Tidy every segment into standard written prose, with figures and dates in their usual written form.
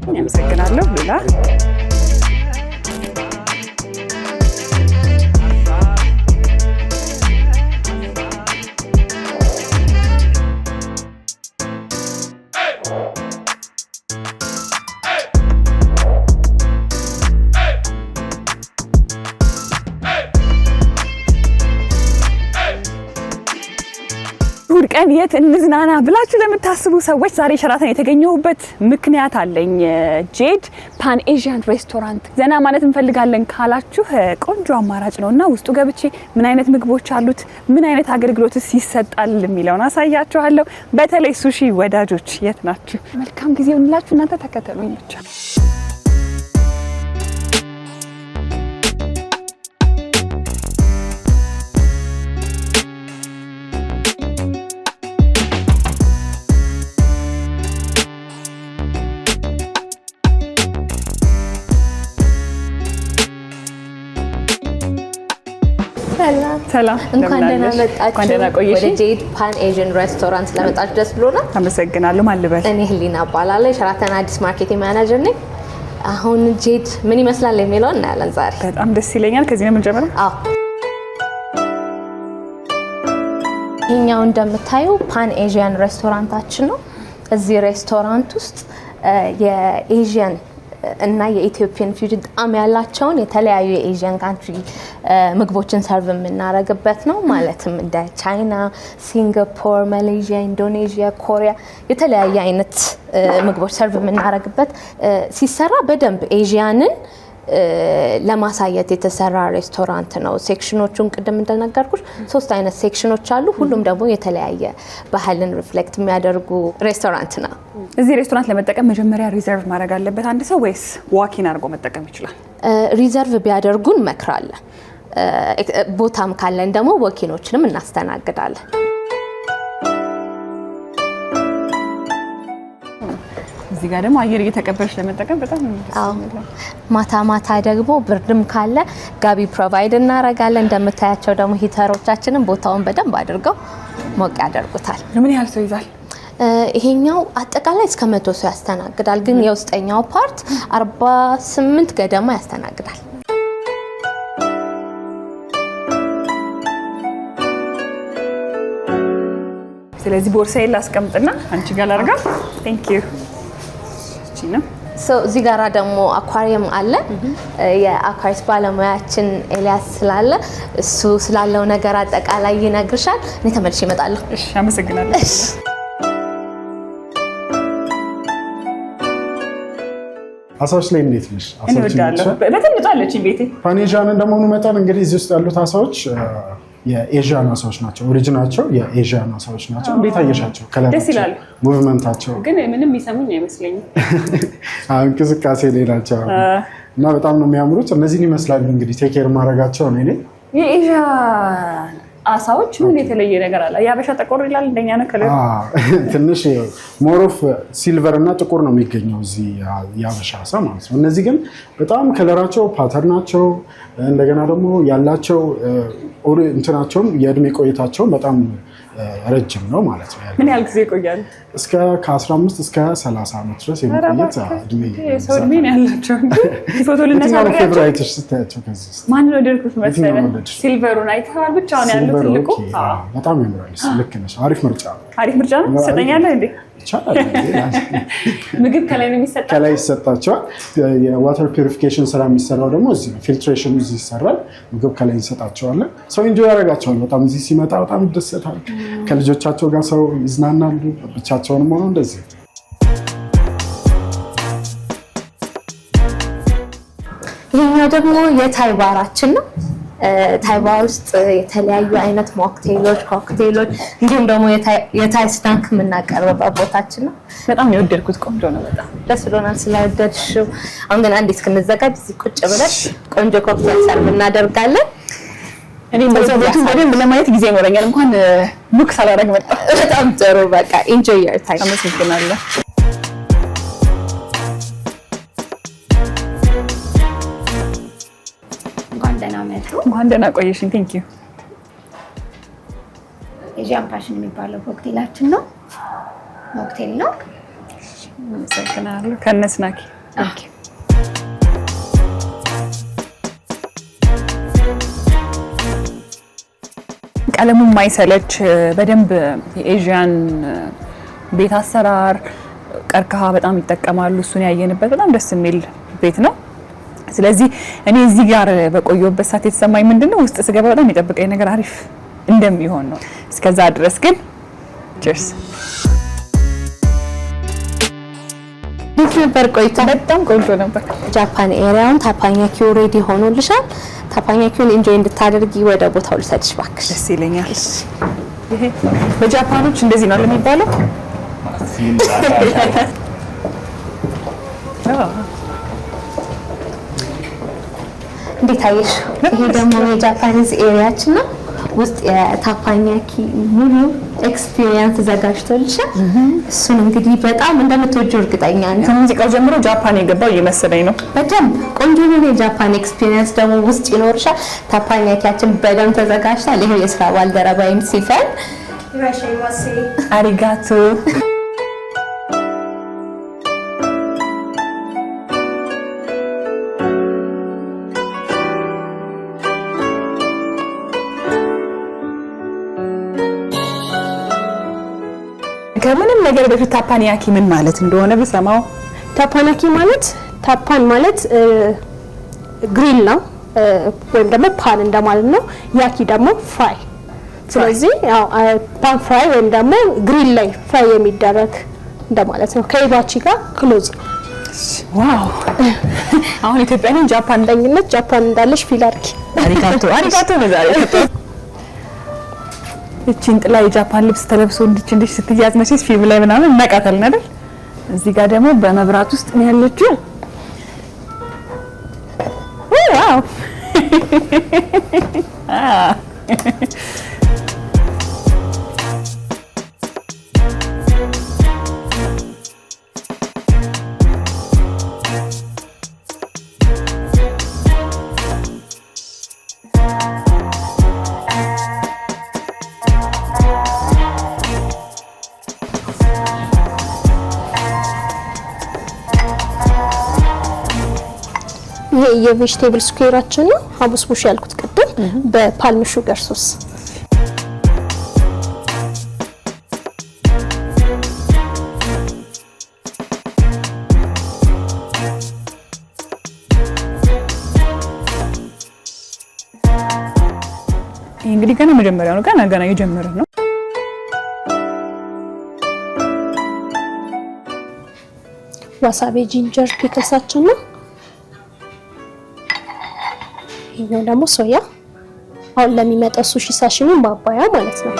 አመሰግናለሁ ሌላ ቀን የት እንዝናና ብላችሁ ለምታስቡ ሰዎች ዛሬ ሸራተን የተገኘሁበት ምክንያት አለኝ። ጄድ ፓን ኤዥያን ሬስቶራንት ዘና ማለት እንፈልጋለን ካላችሁ ቆንጆ አማራጭ ነውና ውስጡ ገብቼ ምን አይነት ምግቦች አሉት፣ ምን አይነት አገልግሎትስ ይሰጣል የሚለውን አሳያችኋለሁ። በተለይ ሱሺ ወዳጆች የት ናችሁ? መልካም ጊዜ ይሁንላችሁ። እናንተ ተከተሉኝ ብቻ። ሰላም እንኳን ደህና መጣችሁ ወደ ጄድ ፓን ኤዥያን ሬስቶራንት ለመጣችሁ ደስ ብሎናል። አመሰግናለሁ። ማልበል እኔ ህሊና እባላለሁ ሸራተን አዲስ ማርኬቲንግ ማኔጀር ነኝ። አሁን ጄድ ምን ይመስላል የሚለውን እናያለን ዛሬ። በጣም ደስ ይለኛል። ከዚህ ነው የምንጀምረው? አዎ ይሄኛው እንደምታዩ ፓን ኤዥያን ሬስቶራንታችን ነው። እዚህ ሬስቶራንት ውስጥ የኤዥያን እና የኢትዮጵያን ፊውዥን ጣዕም ያላቸውን የተለያዩ የኤዥያን ካንትሪ ምግቦችን ሰርቭ የምናደርግበት ነው። ማለትም እንደ ቻይና፣ ሲንጋፖር፣ ማሌዥያ፣ ኢንዶኔዥያ፣ ኮሪያ የተለያየ አይነት ምግቦች ሰርቭ የምናደርግበት ሲሰራ በደንብ ኤዥያንን ለማሳየት የተሰራ ሬስቶራንት ነው። ሴክሽኖቹን ቅድም እንደነገርኩሽ 3 አይነት ሴክሽኖች አሉ። ሁሉም ደግሞ የተለያየ ባህልን ሪፍሌክት የሚያደርጉ ሬስቶራንት ነው። እዚህ ሬስቶራንት ለመጠቀም መጀመሪያ ሪዘርቭ ማድረግ አለበት አንድ ሰው ወይስ ዋኪን አድርጎ መጠቀም ይችላል? ሪዘርቭ ቢያደርጉን መክራለን። ቦታም ካለን ደግሞ ዋኪኖችንም እናስተናግዳለን። እዚህ ጋር ደግሞ አየር እየተቀበልሽ ለመጠቀም በጣም ነው። ማታ ማታ ደግሞ ብርድም ካለ ጋቢ ፕሮቫይድ እናረጋለን። እንደምታያቸው ደግሞ ሂተሮቻችንን ቦታውን በደንብ አድርገው ሞቅ ያደርጉታል። ምን ያህል ሰው ይዛል? ይሄኛው አጠቃላይ እስከ 100 ሰው ያስተናግዳል። ግን የውስጠኛው ፓርት 48 ገደማ ያስተናግዳል። ስለዚህ ቦርሳዬን ላስቀምጥና አንቺ ጋር ላርጋ። ቴንክ ዩ። እዚህ ጋራ ደግሞ አኳሪየም አለ። የአኳሪየም ባለሙያችን ኤልያስ ስላለ እሱ ስላለው ነገር አጠቃላይ ይነግርሻል። እኔ ተመልሼ እመጣለሁ። እሺ፣ አመሰግናለሁ። አሳዎች ላይ እንዴት ነሽ? አሳዎች በትንሹ አለችኝ ቤቴ። ፓን ኤዥያን እንደመሆኑ መጠን እንግዲህ እዚህ ውስጥ ያሉት አሳዎች የኤዥያን አሳዎች ናቸው። ኦሪጂናቸው የኤዥያን አሳዎች ናቸው። እንዴት አየሻቸው? ደስ ይላሉ። ሙቭመንታቸው ግን ምንም ይሰሙኝ አይመስለኝም። እንቅስቃሴ ላይ ናቸው እና በጣም ነው የሚያምሩት። እነዚህን ይመስላሉ እንግዲህ ቴክ ኬር ማድረጋቸው ነው። እኔ የኤዥያን አሳዎች ምን የተለየ ነገር አለ? ያበሻ ጠቆር ይላል እንደኛ ነው ከለር ትንሽ ሞሮፍ ሲልቨር እና ጥቁር ነው የሚገኘው እዚህ ያበሻ አሳ ማለት ነው። እነዚህ ግን በጣም ከለራቸው ፓተርናቸው እንደገና ደግሞ ያላቸው እንትናቸውም የእድሜ ቆይታቸው በጣም ረጅም ነው ማለት ነው። ምን ያህል ጊዜ ይቆያሉ? እስከ ከ15 እስከ 30 ዓመት ድረስ የሚቆየት እድሜ ሰው እድሜ ነው ያላቸው። ፎቶ ልነሳው ፌቨራይትሽ ስታያቸው ከዚህ ማን ነው ደርኩት መሰለኝ? ሲልቨሩን አይተሃል? ብቻውን ያለው ትልቁ በጣም ያምራል። ልክ ነሽ። አሪፍ ምርጫ ነው። አሪፍ ምርጫ ነው። ትሰጠኛለህ እንዴ? ይቻላል። ምግብ ከላይ ነው የሚሰጣው? ከላይ ይሰጣቸዋል። የዋተር ፒውሪፊኬሽን ስራ የሚሰራው ደግሞ እዚህ ነው። ፊልትሬሽኑ እዚህ ይሰራል። ምግብ ከላይ ይሰጣቸዋል። ሰው ኢንጆይ ያደርጋቸዋል። በጣም እዚህ ሲመጣ በጣም ይደሰታል። ከልጆቻቸው ጋር ሰው ይዝናናሉ። ብቻቸውንም ሆነው እንደዚህ። ይሄኛው ደግሞ የታይ ባራችን ነው። ታይ ባር ውስጥ የተለያዩ አይነት ሞክቴሎች፣ ኮክቴሎች እንዲሁም ደግሞ የታይ ስናክ የምናቀርብበት ቦታችን ነው። በጣም የወደድኩት ቆንጆ ነው። በጣም ደስ ብሎናል ስለወደድሽው። አሁን ግን አንዴ እስክንዘጋጅ እዚህ ቁጭ ብለን ቆንጆ ኮክቴል ሰርቭ እናደርጋለን። እኔ በሰውነቱን በደንብ ለማየት ጊዜ ይኖረኛል። እንኳን ቡክ ሳላደርግ መጣ። በጣም ጥሩ። በቃ ኢንጆይ ዮር ታይም። አመሰግናለሁ። እንኳን ደህና ቆየሽኝ። ቴንክ ዩ። ኤዥያን ፓሽን የሚባለው ኮክቴላችን ነው። ሞክቴል ነው። አመሰግናለሁ ከነስናኪ ቀለሙ ማይሰለች በደንብ የኤዥያን ቤት አሰራር ቀርከሃ በጣም ይጠቀማሉ እሱን ያየንበት በጣም ደስ የሚል ቤት ነው ስለዚህ እኔ እዚህ ጋር በቆየሁበት ሰዓት የተሰማኝ ምንድነው ውስጥ ስገባ በጣም የሚጠብቀኝ ነገር አሪፍ እንደሚሆን ነው እስከዛ ድረስ ግን ቺርስ ነበር ቆይታ በጣም ቆንጆ ነበር ጃፓን ኤሪያውን ታፓኛኪው ሬዲ ሆኖልሻል ታፓኛኪውን ኢንጆይ እንድታደርጊ ወደ ቦታው ልሰጥሽ ባክሽ ደስ ይለኛል ይሄ በጃፓኖች እንደዚህ ነው ለሚባለው እንዴት አየሽ ይሄ ደግሞ የጃፓኒዝ ኤሪያችን ነው ውስጥ የታፓኛኪ ሙሉ ኤክስፒሪየንስ ተዘጋጅቶልሻል እሱን እንግዲህ በጣም እንደምትወጂው እርግጠኛ ነኝ ከሙዚቃው ጀምሮ ጃፓን የገባው እየመሰለኝ ነው በደንብ ቆንጆ የሆነ የጃፓን ኤክስፒሪየንስ ደግሞ ውስጥ ይኖርሻል ታፓኛኪያችን በደንብ ተዘጋጅቷል ይሄ የስራ ባልደረባይም ሲፈን ይራሻይማሴ አሪጋቶ ከምንም ነገር በፊት ታፓኒያኪ ምን ማለት እንደሆነ በሰማው ታፓኒያኪ ማለት ታፓን ማለት ግሪል ነው ወይም ደግሞ ፓን እንደማለት ነው ያኪ ደግሞ ፍራይ ስለዚህ ያው ፓን ፍራይ ወይም ደግሞ ግሪል ላይ ፍራይ የሚደረግ እንደማለት ነው ከኢባቺ ጋር ክሎዝ ዋው አሁን ኢትዮጵያንን ጃፓን እንደኝነት ጃፓን እንዳለሽ ፊል አድርጊ አሪጋቶ ነው ዛሬ እቺን ጥላ የጃፓን ልብስ ተለብሶ እንዲች ስትያዝ መቼስ ፊልም ላይ ምናምን እናቃታለን አይደል እዚህ ጋር ደግሞ በመብራት ውስጥ ነው ያለችው ዋው ይሄ የቬጂቴብል ስኩዌራችን ነው ሀቡስ ቡሽ ያልኩት ቅድም በፓልም ሹገር ሶስ እንግዲህ ገና መጀመሪያው ነው ገና የጀመረው ነው ዋሳቢ ጂንጀር ፒክልሳችን ነው ይሄ ደግሞ ሶያ አሁን ለሚመጣው ሱሺ ሳሺሚ ማባያ ማለት ነው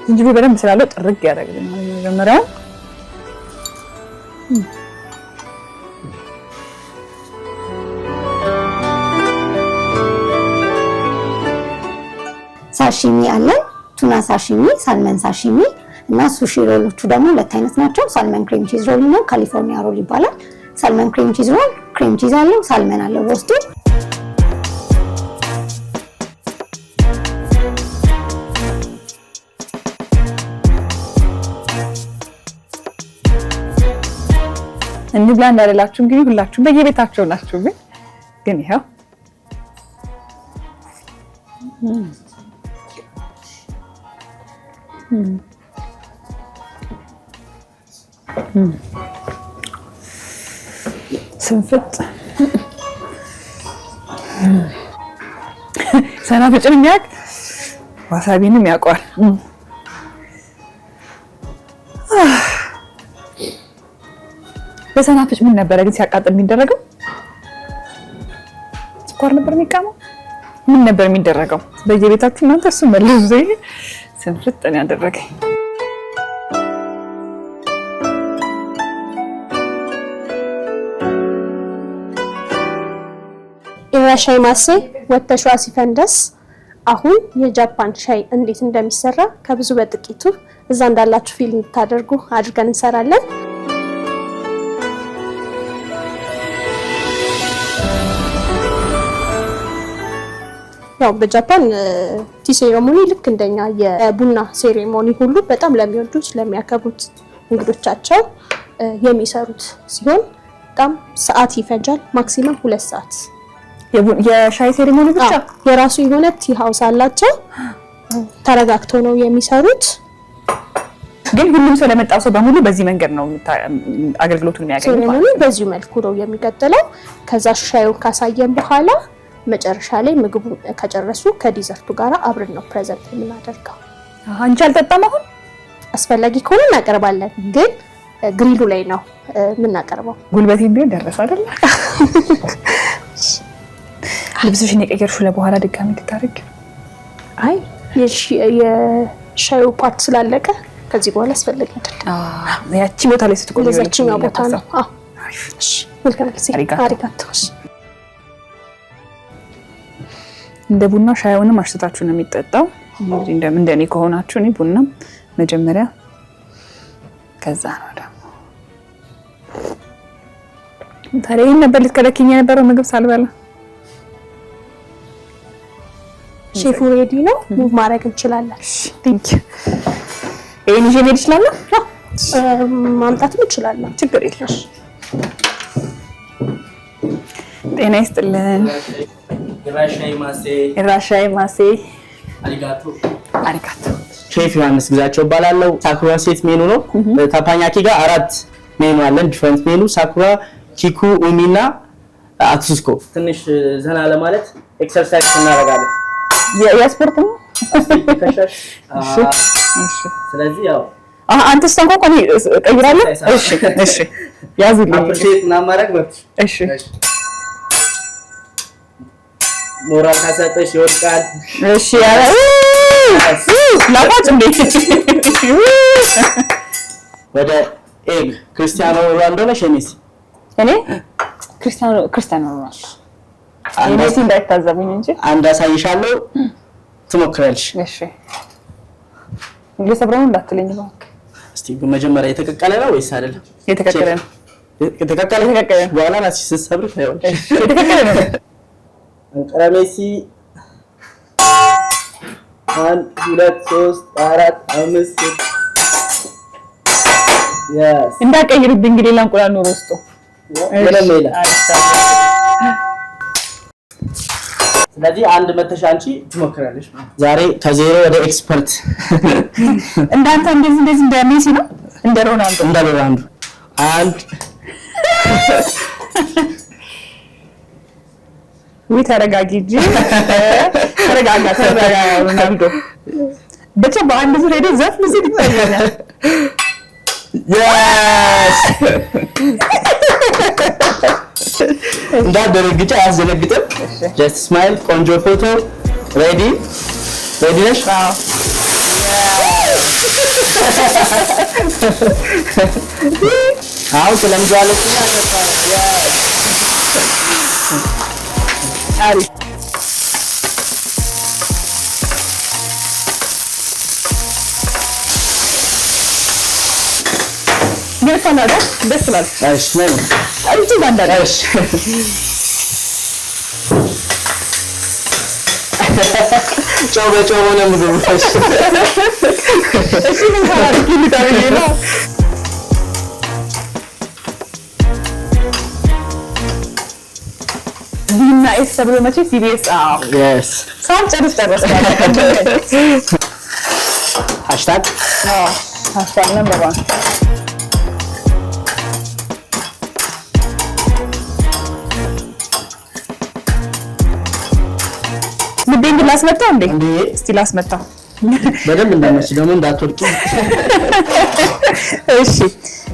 እንጂ በደንብ ስላለው ጥርግ ያደርግልናል መጀመሪያው ሳሺሚ አለ ቱና ሳሺሚ ሳልመን ሳሺሚ እና ሱሺ ሮሎቹ ደግሞ ሁለት አይነት ናቸው ሳልመን ክሬም ቺዝ ሮል እና ካሊፎርኒያ ሮል ይባላል ሳልመን ክሬም ቺዝ ሮል ክሬም ቺዝ አለው ሳልመን አለው ውስጡ እንብላ እንዳላችሁ እንግዲህ ሁላችሁም በየቤታችሁ ናችሁ ግን ይሄው ስንፍጥ ሰናፍጭን የሚያውቅ ዋሳቢንም ያውቀዋል በሰናፍጭ ምን ነበር ግን ሲያቃጥል የሚደረገው ስኳር ነበር የሚቃመው ምን ነበር የሚደረገው በየቤታችሁ እናንተ እሱ መልሱ ዘይ ስንፍጥ ነው ያደረገኝ ኢራሻይ ማሴ ወተሽዋ ሲፈንደስ አሁን የጃፓን ሻይ እንዴት እንደሚሰራ ከብዙ በጥቂቱ እዛ እንዳላችሁ ፊል እንድታደርጉ አድርገን እንሰራለን ያው በጃፓን ቲ ሴሬሞኒ ልክ እንደኛ የቡና ሴሬሞኒ ሁሉ በጣም ለሚወዱት ለሚያከብሩት እንግዶቻቸው የሚሰሩት ሲሆን በጣም ሰዓት ይፈጃል። ማክሲመም 2 ሰዓት። የሻይ ሴሬሞኒ ብቻ የራሱ የሆነ ቲ ሃውስ አላቸው። ተረጋግተው ነው የሚሰሩት። ግን ሁሉም ሰው ለመጣው ሰው በሙሉ በዚህ መንገድ ነው አገልግሎቱን የሚያገኘው። ሴሬሞኒ በዚህ መልኩ ነው የሚቀጥለው። ከዛ ሻዩን ካሳየን በኋላ መጨረሻ ላይ ምግቡ ከጨረሱ ከዲዘርቱ ጋር አብረን ነው ፕሬዘንት የምናደርገው። አንቺ አልጠጣም። አሁን አስፈላጊ ከሆነ እናቀርባለን፣ ግን ግሪሉ ላይ ነው የምናቀርበው። ጉልበቴ ቢሆን ደረሰ አይደል? ልብስሽን የቀየርሽው ለበኋላ ድጋሚ እንድታደርጊ? አይ የሻዩ ፓርት ስላለቀ ከዚህ በኋላ አስፈላጊ አይደለም። ያቺ ቦታ ላይ ስትቆይ ለዛችኛው ቦታ ነው። እሺ፣ መልካም ጊዜ። አሪጋቶ። እንደ ቡና ሻዩንም አሽታችሁ ነው የሚጠጣው። እንግዲህ እንደኔ ከሆናችሁ እኔ ቡናም መጀመሪያ ከዛ ነው ደግሞ ታዲያ ይሄን ነበር ልትከለክኝ የነበረው ምግብ ሳልበላ። ሼፉ ሬዲ ነው፣ ሙቭ ማድረግ እንችላለን። ቲንክ ይሄን ይዤ መሄድ እችላለሁ? ማምጣትም እችላለሁ፣ ችግር የለም። ጤና ይስጥልን። ኢራሻይ ማሴ አሪጋቶ። ሼፍ ዮሐንስ ግዛቸው እባላለሁ። ሳኩራ ሴት ሜኑ ነው። ታፓኛኪ ጋር 4 ሜኑ አለን፣ ዲፈረንት ሜኑ ሳኩራ፣ ኪኩ፣ ኡሚና አትሱስኮ። ትንሽ ዘና ለማለት ኤክሰርሳይዝ እናደርጋለን። የስፖርት ነው። ስለዚህ ያው አንተስ ተንቆቆኒ ቀይራለሁ። እሺ ያዙልኝ። አፕሪሼት እና ማድረግ መብት። እሺ ሞራል ካሰጠሽ ይወድቃል። እሺ ያለ ላቋጭ እንዴት ወደ ኤግ ክርስቲያኖ ሮናልዶ ነሽ ሜሲ? እኔ ክርስቲያኖ ሮናልዶ። ሜሲ እንዳይታዘቡኝ እንጂ አንድ አሳይሻለሁ፣ ትሞክሪያለሽ። እሺ ለሰብራው እንዳትለኝ እባክህ። እስቲ መጀመሪያ የተቀቀለ ነው ወይስ አይደለም? የተቀቀለ ነው። የተቀቀለ በኋላ ናሲ ስትሰብሪ ታይዋለሽ። የተቀቀለ ነው። አንቀራ ሜሲ 1 2 3 4 5 ያስ እንዳቀይርብኝ እንግዲህ ላንቆላል ነው ወስጦ ስለሌላ። ስለዚህ አንድ መተሽ አንቺ ትሞክራለሽ። ዛሬ ከዜሮ ወደ ኤክስፐርት እንዳንተ እንደዚህ እንደ ሜሲ ነው እንደ ሮናልዶ አንድ ወይ ተረጋጊ እንጂ ተረጋጋ ሮናልዶ ብቻ በአንድ ዙር ሄዶ ዘፍ ሙዚክ ይታያል። ያስ እንዳደረግጭ አያስደነግጥም። ጀስት ስማይል። ቆንጆ ፎቶ። ሬዲ ነሽ? አሁን ስለምትዋለች አሪፍ ገርፋናዳ ደስ ይላል። እሺ ነኝ አንቺ ባንዳሽ ጮበ ነው ምግቡ። እሺ ምን ታሪክ ይልታል ነው ቢና ኤስ ተብሎ መቼ ሲቢኤስ yes ሳንጨርስ ሃሽታግ ነበር ዋን ልቤን ላስመጣው እንዴ? እስቲ ላስመጣው በደንብ እንዳመች ደግሞ እንዳትወርቂ። እሺ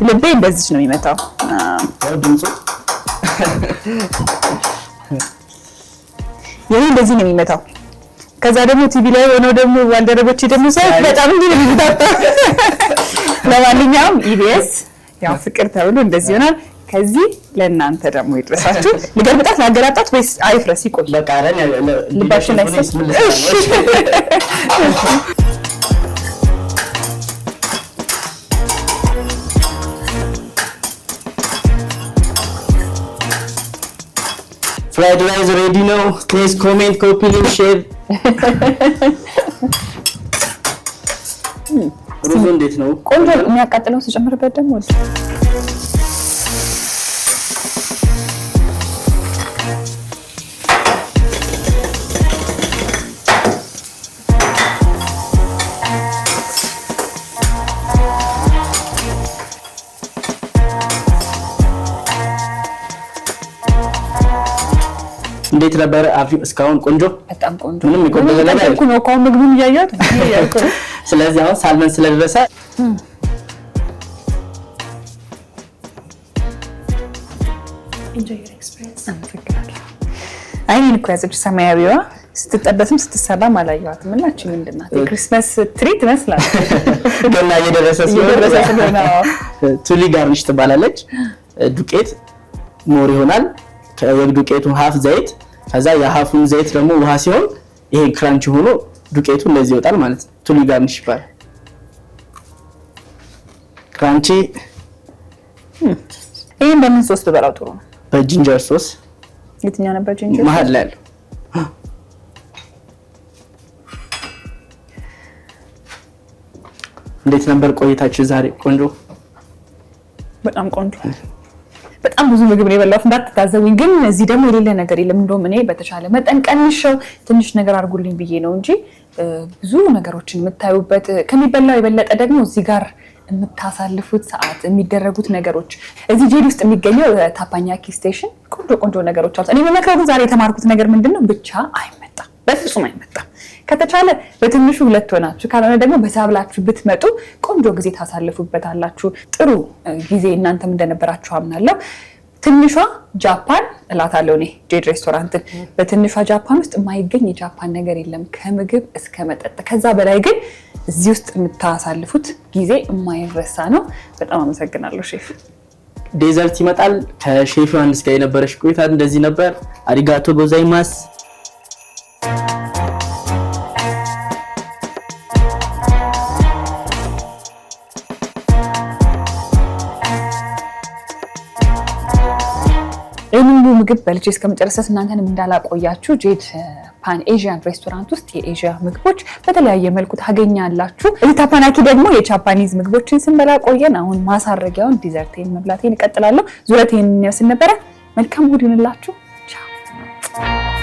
ልቤ እንደዚህ ነው የሚመታው። ድምፁ ይሄ እንደዚህ ነው የሚመታው። ከዛ ደግሞ ቲቪ ላይ ሆኖ ደግሞ ባልደረቦቼ ደግሞ ሳይ በጣም እንዲህ ነው የሚመታው። ለማንኛውም ኢቢኤስ ያው ፍቅር ተብሎ እንደዚህ ይሆናል። ከዚህ ለእናንተ ደግሞ ይድረሳችሁ። ልገልብጣት ላገራጣት ወይስ አይፍረስ ይቆይ? በቃ አረን ልባችን ላይ ሰስ ፍራይድ ራይስ ሬዲ ነው። ፕሊዝ ኮሜንት፣ ኮፒ ሊንክ፣ ሼር ሩዙ እንዴት ነው? ቆንጆ የሚያቃጥለው ተጨምርበት ደግሞ እንዴት ነበር አብዩ? እስካሁን ቆንጆ፣ በጣም ቆንጆ። ምንም ይቆንጆ ነገር ነው እኮ ምግቡን እያያት። ስለዚህ አሁን ሳልመን ስለደረሰ enjoy your experience። አመሰግናለሁ። አይኔን እኮ ያዘች ሰማያዊዋ ስትጠበስም ስትሰራም አላየኋትም። እናችን ምንድን ናት? የክሪስማስ ትሪት ትመስላለች። ገና እየደረሰ ስለሆነ ቱሊ ጋርኒሽ ትባላለች። ዱቄት ሞር ይሆናል። ከዱቄቱ ሀፍ ዘይት፣ ከዛ የሀፉን ዘይት ደግሞ ውሃ ሲሆን ይሄ ክራንች ሆኖ ዱቄቱ እንደዚህ ይወጣል ማለት ነው። ቱሊ ጋርኒሽ ይባላል። ክራንቺ። ይሄን በምን ሶስ በበላው ጥሩ ነው? በጂንጀር ሶስ። የትኛው ነበር ጂንጀር? መሀል ላይ ያለው። እንዴት ነበር ቆይታችሁ ዛሬ? ቆንጆ፣ በጣም ቆንጆ። በጣም ብዙ ምግብ ነው የበላሁት እንዳትታዘቡኝ። ግን እዚህ ደግሞ የሌለ ነገር የለም። እንደውም እኔ በተሻለ መጠን ቀንሼው ትንሽ ነገር አድርጉልኝ ብዬ ነው እንጂ ብዙ ነገሮችን የምታዩበት ከሚበላው የበለጠ ደግሞ እዚህ ጋር የምታሳልፉት ሰዓት የሚደረጉት ነገሮች እዚህ ጄድ ውስጥ የሚገኘው ታፓኛኪ ስቴሽን ቆንጆ ቆንጆ ነገሮች አሉ። እኔ በመክረው ዛሬ የተማርኩት ነገር ምንድነው? ብቻ አይመጣም፣ በፍጹም አይመጣም። ከተቻለ በትንሹ 2 ሆናችሁ ካልሆነ ደግሞ በዛ ብላችሁ ብትመጡ ቆንጆ ጊዜ ታሳልፉበታላችሁ። ጥሩ ጊዜ እናንተም እንደነበራችሁ አምናለሁ። ትንሿ ጃፓን እላታለሁ እኔ ጄድ ሬስቶራንትን። በትንሿ ጃፓን ውስጥ የማይገኝ የጃፓን ነገር የለም ከምግብ እስከ መጠጥ። ከዛ በላይ ግን እዚህ ውስጥ የምታሳልፉት ጊዜ የማይረሳ ነው። በጣም አመሰግናለሁ ሼፍ። ዴዘርት ይመጣል። ከሼፍ ዮሐንስ ጋር የነበረሽ ቆይታ እንደዚህ ነበር። አሪጋቶ ጎዛይማስ። ይህንን ምግብ በልቼ እስከመጨረስ እናንተንም እንዳላቆያችሁ ጄድ ፓን ኤዥያን ሬስቶራንት ውስጥ የኤዥያ ምግቦች በተለያየ መልኩ ታገኛላችሁ። እዚህ ታፓናኪ ደግሞ የጃፓኒዝ ምግቦችን ስንበላ ቆየን። አሁን ማሳረጊያውን ዲዘርቴን መብላቴን እቀጥላለሁ። ዙረቴን ይመስል ነበረ። መልካም እሑድ ይሁንላችሁ። ቻው።